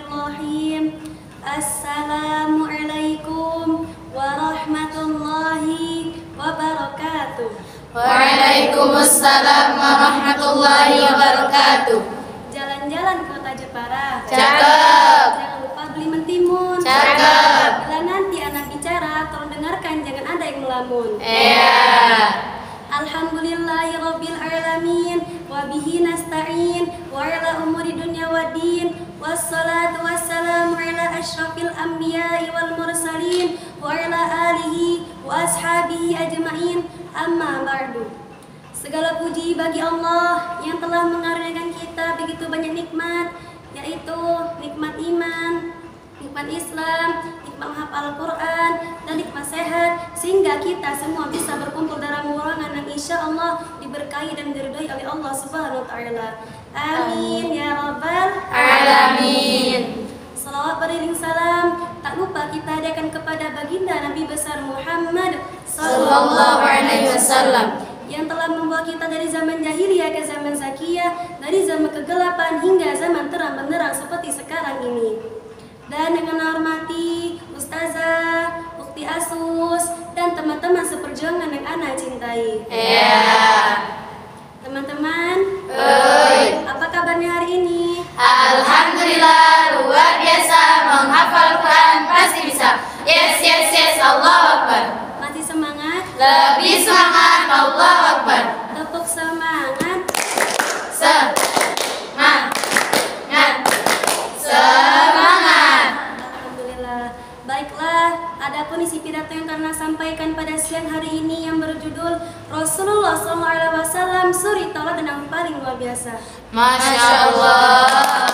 Bismillahirrahmanirrahim. Assalamualaikum warahmatullahi wabarakatuh. Waalaikumsalam warahmatullahi wabarakatuh. Jalan-jalan ke kota Jepara. Cakep. Jangan lupa beli mentimun. Cakep. Bila nanti anak bicara, tolong dengarkan, jangan ada yang melamun. Iya. Alhamdulillahirabbil alamin wa bihi nasta'in wa ala umuri dunya waddin wassalatu wassalamu ala asyrafil anbiya'i wal mursalin wa ala alihi wa ashabihi ajma'in, amma ba'du. Segala puji bagi Allah yang telah mengaruniakan kita begitu banyak nikmat, yaitu nikmat iman, nikmat Islam, nikmat menghafal Al-Quran, dan nikmat sehat, sehingga kita semua bisa berkumpul dalam ruangan yang insya Allah diberkahi dan diridhoi oleh Allah Subhanahu wa Ta'ala. Amin ya Rabbal Alamin. Salawat beriring salam tak lupa kita hadiahkan kepada baginda Nabi besar Muhammad Sallallahu alaihi wasallam, yang telah membawa kita dari zaman jahiliyah ke zaman zakiyah, dari zaman kegelapan hingga zaman terang benderang seperti sekarang ini. Dan dengan hormati Ustazah, Ukti Asus, dan teman-teman seperjuangan yang ana cintai. Iya. Teman-teman, apa kabarnya hari ini? Alhamdulillah, luar biasa, menghafal Quran pasti bisa. Yes, yes, yes, Allahu Akbar. Masih semangat? Lebih semangat, Allahu Akbar. Tepuk semangat. Semangat. Alhamdulillah. Baiklah, adapun isi pidato yang karena sampaikan pada siang hari ini yang berjudul Rasulullah SAW, suri teladan yang paling luar biasa. Masya Allah.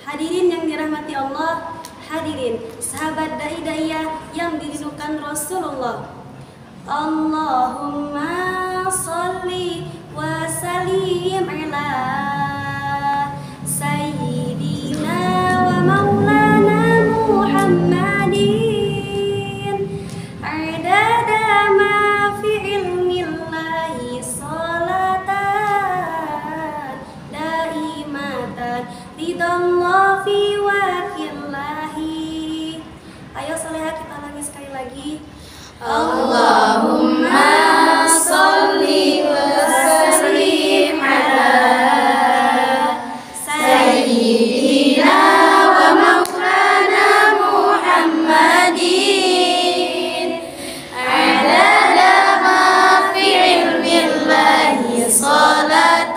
Hadirin yang dirahmati Allah, hadirin sahabat dai-daiyah yang dirindukan Rasulullah. Allahumma sholli wa sallim ala sayyidina wa maulana Muhammadin adada ma fi ilmillahi salatan daimatan ridallah fi wakillahi. Ayo salehah kita ulangi sekali lagi. Allahumma sholli wa sallim ala sayyidina wa maulana Muhammadin adada ma fi ilmillahi salatan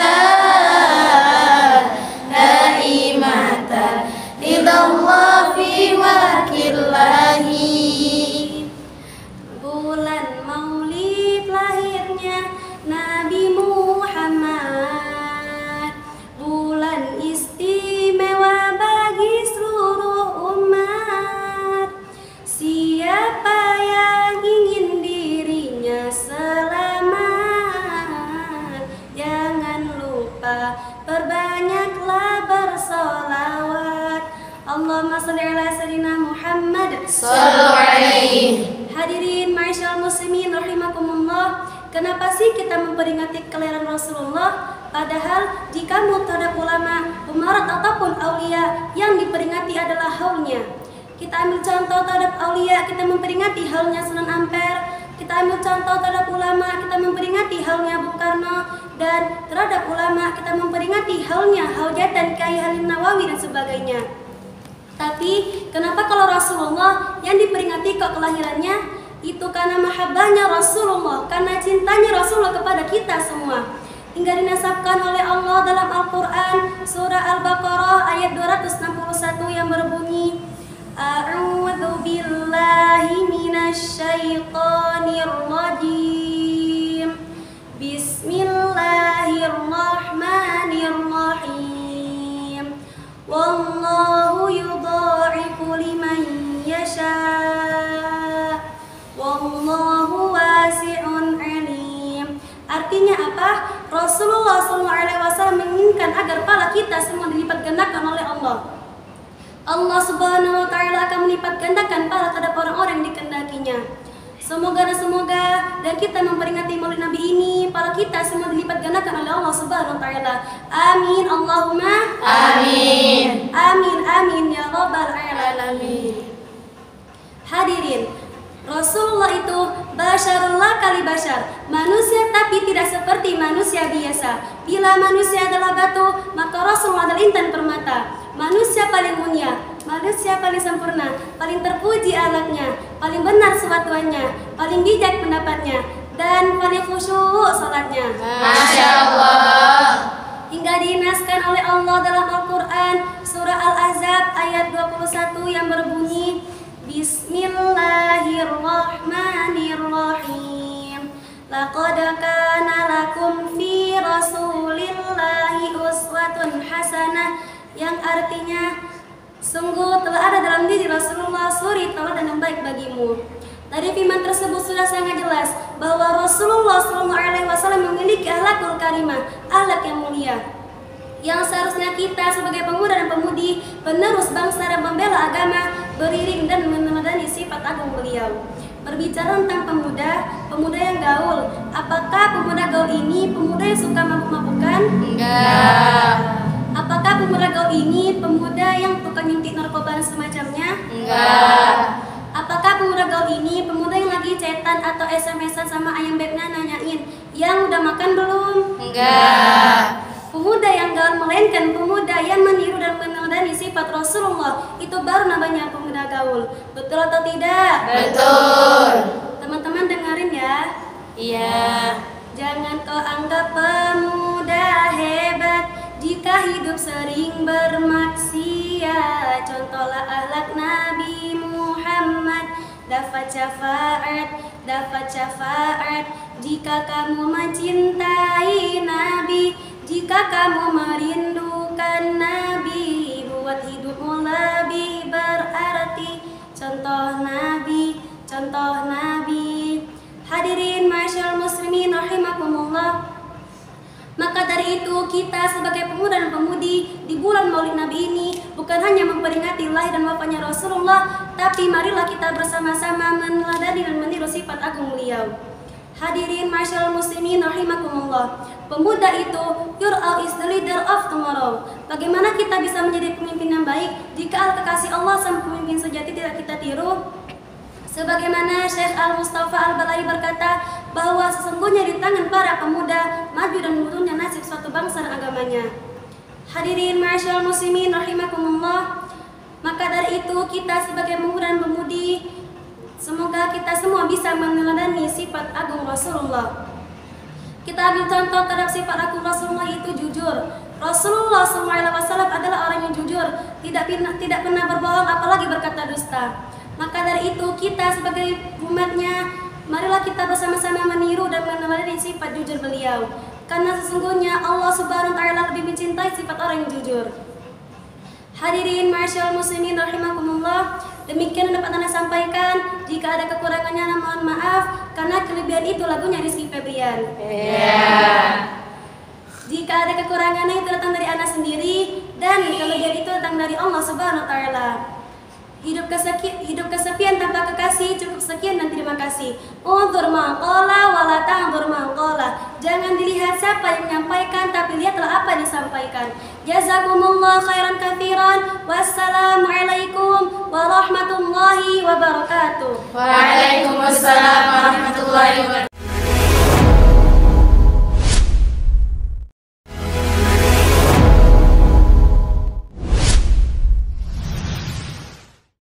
daimatan ridallah fi wakillahi. Bulan Maulid lahirnya Nabi Muhammad, bulan istimewa bagi seluruh umat. Siapa yang ingin dirinya selamat, jangan lupa perbanyaklah bersolawat. Allahumma sholli ala sayyidina Muhammad Sallallahu alaihi. Hadirin ma'asyal muslimin rahimakumullah, kenapa sih kita memperingati kelahiran Rasulullah? Padahal jika terhadap ulama, umarat ataupun aulia yang diperingati adalah haulnya. Kita ambil contoh terhadap aulia, kita memperingati haulnya Sunan Ampere. Kita ambil contoh terhadap ulama, kita memperingati haulnya Bung Karno. Dan terhadap ulama, kita memperingati haulnya Haujatan Kyai Halim Nawawi dan sebagainya. Tapi kenapa kalau Rasulullah yang diperingati kok kelahirannya? Itu karena mahabbahnya Rasulullah, karena cintanya Rasulullah kepada kita semua. Hingga dinasabkan oleh Allah dalam Al-Quran surah Al-Baqarah ayat 261 yang berbunyi A'udzu billahi minasyaitonir rajim. Bismillahirrahmanirrahim. Wallahu yudha'ifu liman yasha' wallahu wasi'un alim. Artinya apa? Rasulullah SAW menginginkan agar pahala kita semua dilipat gandakan oleh Allah. Allah Subhanahu wa Ta'ala akan melipat gandakan pahala terhadap orang-orang yang dikehendakinya. Semoga dan kita memperingati Maulid Nabi ini, pahala kita semua dilipat gandakan oleh Allah Subhanahu wa Ta'ala. Amin Allahumma Amin. Amin amin ya rabbal alamin. Hadirin, Rasulullah itu basyarullah kali basyar, manusia tapi tidak seperti manusia biasa. Bila manusia adalah batu, maka Rasulullah adalah intan permata. Manusia paling mulia, manusia paling sempurna, paling terpuji alatnya, paling benar suatuannya, paling bijak pendapatnya, dan paling khusyuk salatnya. Masya Allah. Hingga dinaskan oleh Allah dalam Al-Quran surah Al-Ahzab ayat 21 yang berbunyi Bismillahirrahmanirrahim. Laqad kana lakum fi Rasulillahi uswatun hasanah, yang artinya sungguh telah ada dalam diri Rasulullah suri tauladan yang baik bagimu. Dari firman tersebut sudah sangat jelas bahwa Rasulullah SAW memiliki akhlakul karimah, akhlak yang mulia, yang seharusnya kita sebagai pemuda dan pemudi, penerus bangsa dan pembela agama, beriring dan meneladani sifat agung beliau. Berbicara tentang pemuda yang gaul, apakah pemuda gaul ini pemuda yang suka mabuk-mabukan? Enggak. Apakah pemuda gaul ini pemuda yang tukang nyuntik narkoba dan semacamnya? Enggak. Apakah pemuda gaul ini pemuda yang lagi chatan atau SMS-an sama ayam bebnya nanyain, yang udah makan belum? Enggak. Pemuda yang gaul melainkan pemuda yang meniru dan meneladani sifat Rasulullah, itu baru namanya pemuda gaul. Betul atau tidak? Betul. Teman-teman dengerin ya. Iya. Jangan kau anggap pemuda hebat jika hidup sering bermaksiat. Contohlah akhlak Nabi Muhammad, dapat syafaat jika kamu mencintai Nabi, jika kamu merindukan Nabi, buat hidupmu lebih berarti. Contoh Nabi. Hadirin masyaallah muslimin rahimakumullah. Maka dari itu kita sebagai pemuda dan pemudi di bulan Maulid Nabi ini bukan hanya memperingati lahir dan wafatnya Rasulullah, tapi marilah kita bersama-sama meneladani dan meniru sifat agung beliau. Hadirin masyaallah muslimin rahimakumullah. Pemuda itu, your all is the leader of tomorrow. Bagaimana kita bisa menjadi pemimpin yang baik jika al-kekasih Allah sang pemimpin sejati tidak kita tiru? Sebagaimana Syekh Al-Mustafa Al-Balai berkata bahwa sesungguhnya di tangan para pemuda maju dan munculnya nasib suatu bangsa dan agamanya. Hadirin masyaallah muslimin rahimakumullah. Maka dari itu kita sebagai pemuda dan pemudi, semoga kita semua bisa meneladani sifat agung Rasulullah. Kita ambil contoh terhadap sifat agung Rasulullah, itu jujur. Rasulullah SAW adalah orang yang jujur, tidak pernah berbohong, apalagi berkata dusta. Maka dari itu kita sebagai umatnya, marilah kita bersama-sama meniru dan meneladani sifat jujur beliau. Karena sesungguhnya Allah Subhanahu wa Ta'ala lebih mencintai sifat orang yang jujur. Hadirin masyaallah muslimin rahimakumullah. Demikian yang dapat Anda sampaikan. Jika ada kekurangannya mohon maaf, karena kelebihan itu lagunya Rizky Febrian. Jika ada kekurangannya itu datang dari Anda sendiri, dan kelebihan itu datang dari Allah Subhanahu wa Ta'ala. Hidup kesepian tanpa kekasih, cukup sekian dan terima kasih. Unzur maqala wala tanzur maqala. Jangan dilihat siapa yang menyampaikan, tapi lihatlah apa yang disampaikan. Jazakumullah khairan katsiran. Wassalamualaikum warahmatullahi wabarakatuh. Waalaikumsalam warahmatullahi wabarakatuh.